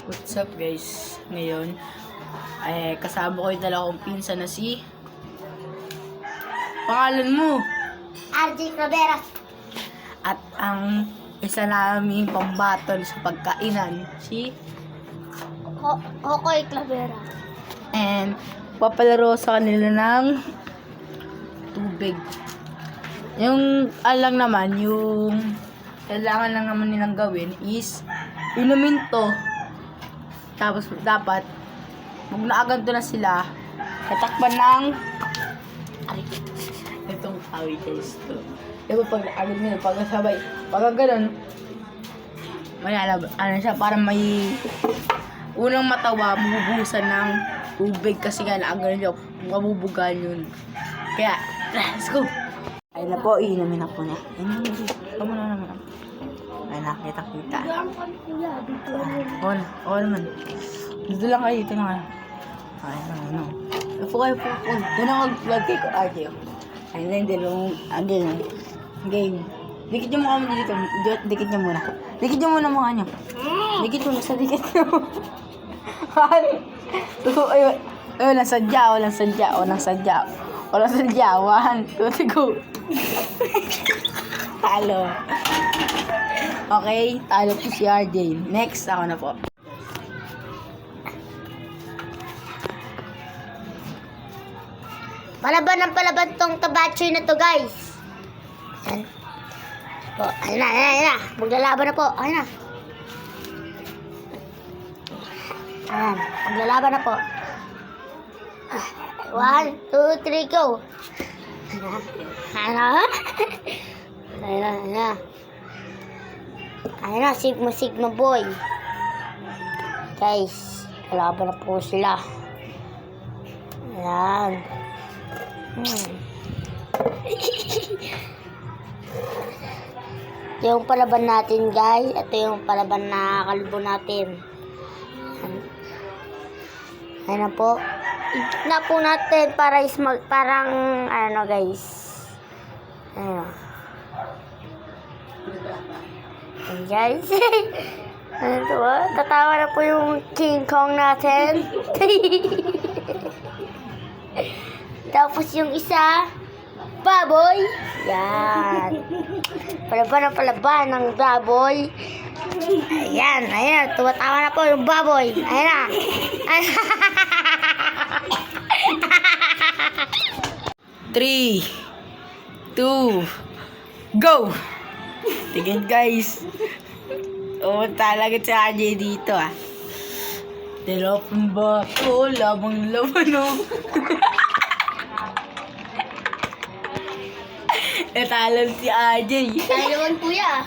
What's up guys? Ngayon, kasama ko yung dalawang pinsan na si... Pangalan mo? RJ Claveras. At ang isa naming pambatol sa pagkainan, si... Hokoy Claveras. And papalaro sa kanila ng tubig. Yung alang naman, yung kailangan lang naman nilang gawin is inumin to. Tapos dapat pag naaganto na sila, tatakpan ng itong awit guys to. Diba pag agad nila, pag sabay, pag ganun, may ano siya, parang may unang matawa, mabubusan ng tubig kasi nga naagad siya, mabubugan yun. Kaya, let's go! Ayun na po, iinumin na po niya. Ayun na naman. Ayun na, kita-kita. Oo naman. Dito lang kayo, ito na kayo. Ayun na, ano. Upo kayo. Doon ako mag-vlog kayo, RJ. Ayun na, hindi lang, again. Game. Dikit niyo mukha mo dito. Dikit niyo muna. Dikit niyo muna mukha niyo. Dikit mo, sa dikit niyo. Ayun, walang sadya. One, two, go. Talo. Okay, talo po si RJ. Next, ako na po. Palaban tong tabachoy na to, guys. Ayan. Po, ayun na. Maglalaban na po. Ayun na. Ayan, maglalaban na po. 1, 2, 3, go. Ayun na, Sigma boy. Guys, kalaban na po sila. Ayan. Yung palaban natin, guys. Ito yung palaban na kalbo natin. Ayan na po. Na po natin para parang ano, guys. Ayan. Ayan, guys. Ano to, tatawa na po yung King Kong natin. Tapos yung isa, baboy. Yan. Palaban ng baboy. Ayan. Tumatawa na po yung baboy. Ayan na. 3, 2, go! Tingin guys. Talaga si RJ dito Dalawang bato, labang-laban Natalon si RJ. Tayo naman, kuya.